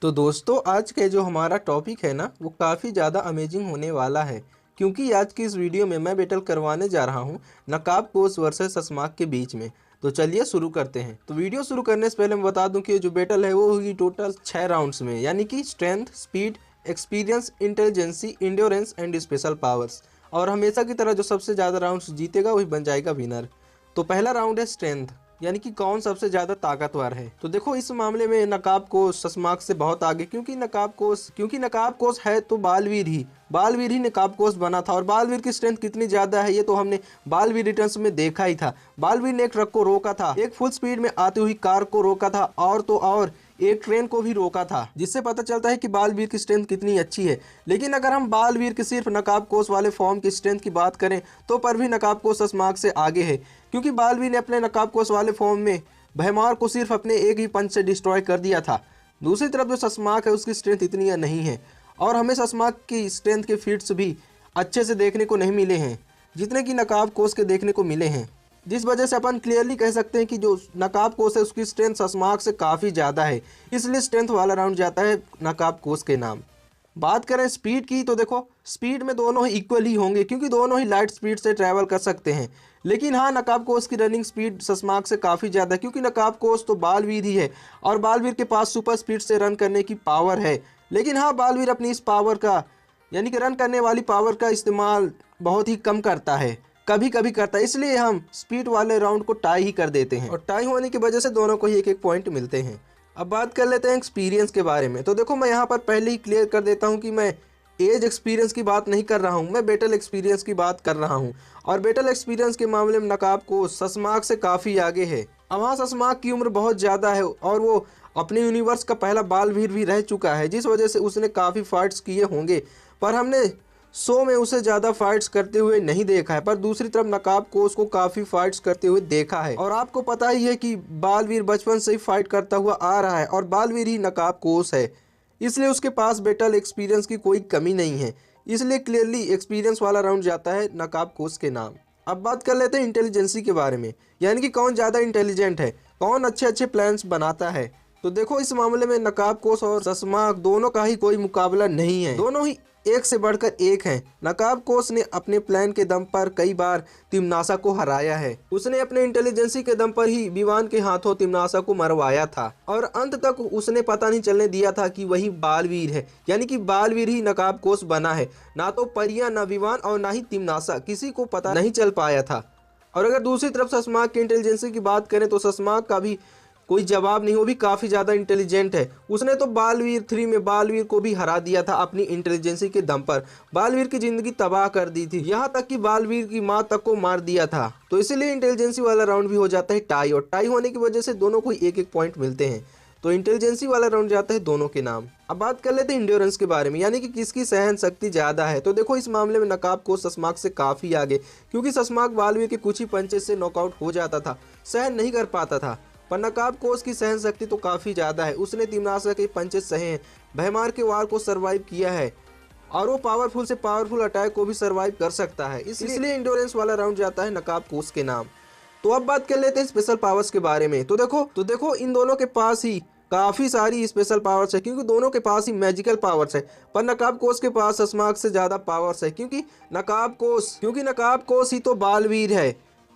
तो दोस्तों आज के जो हमारा टॉपिक है ना वो काफ़ी ज़्यादा अमेजिंग होने वाला है, क्योंकि आज की इस वीडियो में मैं बैटल करवाने जा रहा हूँ नकाब पोस वर्सेस सस्माक के बीच में। तो चलिए शुरू करते हैं। तो वीडियो शुरू करने से पहले मैं बता दूं कि ये जो बैटल है वो होगी टोटल 6 राउंड्स में, यानी कि strength, speed, experience, intelligence, endurance and special powers. और हमेशा की तरह जो सबसे ज़्यादा राउंड्स जीतेगा वही बन जाएगा विनर। तो पहला राउंड है स्ट्रेंथ, यानी कि कौन सबसे ज्यादा ताकतवर है। तो देखो इस मामले में नकाब कोस सस्माक से बहुत आगे, क्योंकि नकाब कोस है तो बालवीर ही नकाब कोस बना था। और बालवीर की स्ट्रेंथ कितनी ज्यादा है ये तो हमने बालवीर रिटर्न्स में देखा ही था। बालवीर ने एक ट्रक को रोका था, एक फुल स्पीड में आती हुई कार को रोका था, और तो और एक ट्रेन को भी रोका था, जिससे पता चलता है कि बालवीर की स्ट्रेंथ कितनी अच्छी है। लेकिन अगर हम बालवीर के सिर्फ नकाब कोस वाले फॉर्म की स्ट्रेंथ की बात करें तो पर भी नकाब कोस सस्माक से आगे है, क्योंकि बालवीर ने अपने नकाब कोस वाले फॉर्म में भयमार को सिर्फ अपने एक ही पंच से डिस्ट्रॉय कर दिया था। दूसरी तरफ जो सस्माक है उसकी स्ट्रेंथ इतनी नहीं है, और हमें सस्माक की स्ट्रेंथ के फीट्स भी अच्छे से देखने को नहीं मिले हैं जितने कि नकाब कोस के देखने को मिले हैं, जिस वजह से अपन क्लियरली कह सकते हैं कि जो नकाब कोस है उसकी स्ट्रेंथ सस्माक से काफ़ी ज़्यादा है। इसलिए स्ट्रेंथ वाला राउंड जाता है नकाब कोस के नाम। बात करें स्पीड की तो देखो स्पीड में दोनों ही इक्वल ही होंगे, क्योंकि दोनों ही लाइट स्पीड से ट्रैवल कर सकते हैं। लेकिन हाँ, नकाब कोस की रनिंग स्पीड सस्माक से काफ़ी ज़्यादा है, क्योंकि नकाब कोस तो बालवीर ही है और बालवीर के पास सुपर स्पीड से रन करने की पावर है। लेकिन हाँ, बालवीर अपनी इस पावर का, यानी कि रन करने वाली पावर का इस्तेमाल बहुत ही कम करता है, कभी कभी करता है। इसलिए हम स्पीड वाले राउंड को टाई ही कर देते हैं, और टाई होने की वजह से दोनों को ही एक एक पॉइंट मिलते हैं। अब बात कर लेते हैं एक्सपीरियंस के बारे में। तो देखो मैं यहाँ पर पहले ही क्लियर कर देता हूँ कि मैं एज एक्सपीरियंस की बात नहीं कर रहा हूँ, मैं बैटल एक्सपीरियंस की बात कर रहा हूँ। और बैटल एक्सपीरियंस के मामले में नकाब को सस्माक से काफ़ी आगे है। अब हाँ, सस्माक की उम्र बहुत ज़्यादा है और वो अपने यूनिवर्स का पहला बालवीर भी रह चुका है, जिस वजह से उसने काफ़ी फाइट्स किए होंगे, पर हमने शो में उसे ज़्यादा फाइट्स करते हुए नहीं देखा है। पर दूसरी तरफ नकाब को उसको काफ़ी फाइट्स करते हुए देखा है, और आपको पता ही है कि बालवीर बचपन से ही फाइट करता हुआ आ रहा है और बालवीर ही नकाब कोस है, इसलिए उसके पास बैटल एक्सपीरियंस की कोई कमी नहीं है। इसलिए क्लियरली एक्सपीरियंस वाला राउंड जाता है नकाब कोस के नाम। अब बात कर लेते हैं इंटेलिजेंसी के बारे में, यानी कि कौन ज़्यादा इंटेलिजेंट है, कौन अच्छे अच्छे प्लान्स बनाता है। तो देखो इस मामले में नकाब कोस और सस्माक दोनों का ही कोई मुकाबला नहीं है, दोनों ही एक से बढ़कर एक हैं। नकाब कोस ने अपने प्लान के दम पर कई बार तिमनासा को हराया है, उसने अपने इंटेलिजेंसी के दम पर ही विवान के हाथों तिमनासा को मरवाया था, और अंत तक उसने पता नहीं चलने दिया था कि वही बालवीर है, यानी कि बालवीर ही नकाब कोस बना है। ना तो परियां, ना विवान और ना ही तिमनासा, किसी को पता नहीं चल पाया था। और अगर दूसरी तरफ सस्माक की इंटेलिजेंसी की बात करें तो सस्माक का भी कोई जवाब नहीं, वो भी काफ़ी ज़्यादा इंटेलिजेंट है। उसने तो बालवीर 3 में बालवीर को भी हरा दिया था अपनी इंटेलिजेंसी के दम पर, बालवीर की ज़िंदगी तबाह कर दी थी, यहाँ तक कि बालवीर की माँ तक को मार दिया था। तो इसीलिए इंटेलिजेंसी वाला राउंड भी हो जाता है टाई, और टाई होने की वजह से दोनों को एक एक पॉइंट मिलते हैं। तो इंटेलिजेंसी वाला राउंड जाता है दोनों के नाम। अब बात कर लेते हैं इंड्योरेंस के बारे में, यानी कि किसकी सहन शक्ति ज़्यादा है। तो देखो इस मामले में नकाब को सस्माक से काफ़ी आगे, क्योंकि सस्माक बालवीर के कुछ ही पंचेस से नॉकआउट हो जाता था, सहन नहीं कर पाता था। पर नकाब कोस की सहन शक्ति तो काफ़ी ज़्यादा है, उसने तिमनासा के पंचेस सहे हैं, भयमार के वार को सर्वाइव किया है, और वो पावरफुल से पावरफुल अटैक को भी सर्वाइव कर सकता है। इसलिए इंडोरेंस वाला राउंड जाता है नकाब कोस के नाम। तो अब बात कर लेते हैं स्पेशल पावर्स के बारे में। तो देखो इन दोनों के पास ही काफ़ी सारी स्पेशल पावर्स है, क्योंकि दोनों के पास ही मैजिकल पावर्स है। पर नकाब कोस के पास सस्माक से ज़्यादा पावर्स है, क्योंकि नकाब कोस ही तो बालवीर है,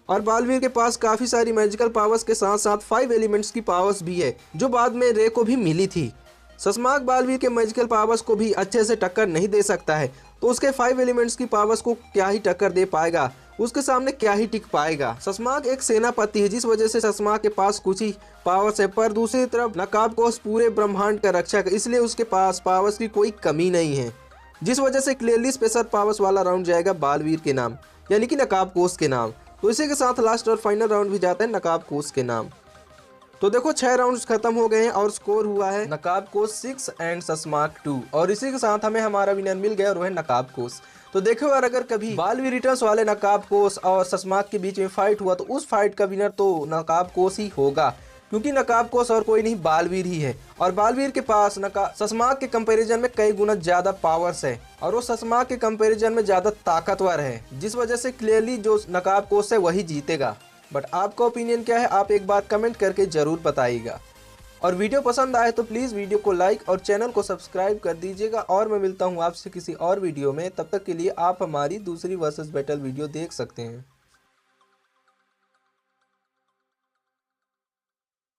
और बालवीर के पास काफ़ी सारी मैजिकल पावर्स के साथ साथ 5 एलिमेंट्स की पावर्स भी है, जो बाद में रे को भी मिली थी। सस्माक बालवीर के मैजिकल पावर्स को भी अच्छे से टक्कर नहीं दे सकता है, तो उसके 5 एलिमेंट्स की पावर्स को क्या ही टक्कर दे पाएगा, उसके सामने क्या ही टिक पाएगा। सस्माक एक सेनापति है, जिस वजह से सस्माक के पास कुछ ही पावर्स है। पर दूसरी तरफ नकाब कोस पूरे ब्रह्मांड का रक्षक है, इसलिए उसके पास पावर्स की कोई कमी नहीं है, जिस वजह से क्लियरली स्पेशल पावर्स वाला राउंड जाएगा बालवीर के नाम, यानी कि नकाब कोस के नाम। तो इसी के साथ लास्ट और फाइनल राउंड भी जाता है नकाब कोस के नाम। तो देखो 6 राउंड्स खत्म हो गए हैं और स्कोर हुआ है नकाब कोस 6 एंड सस्माक 2, और इसी के साथ हमें हमारा विनर मिल गया और वह है नकाब कोस। तो देखो यार, अगर कभी बालवीर रिटर्न्स वाले नकाब कोस और सस्माक के बीच में फाइट हुआ तो उस फाइट का विनर तो नकाब कोस ही होगा, क्योंकि नकाब कोस और कोई नहीं बालवीर ही है, और बालवीर के पास सस्माक के कंपैरिजन में कई गुना ज़्यादा पावर्स है, और वो सस्माक के कंपैरिजन में ज़्यादा ताकतवर है, जिस वजह से क्लियरली जो नकाब कोस है वही जीतेगा। बट आपका ओपिनियन क्या है, आप एक बार कमेंट करके ज़रूर बताइएगा। और वीडियो पसंद आए तो प्लीज़ वीडियो को लाइक और चैनल को सब्सक्राइब कर दीजिएगा। और मैं मिलता हूँ आपसे किसी और वीडियो में, तब तक के लिए आप हमारी दूसरी वर्सेस बैटल वीडियो देख सकते हैं।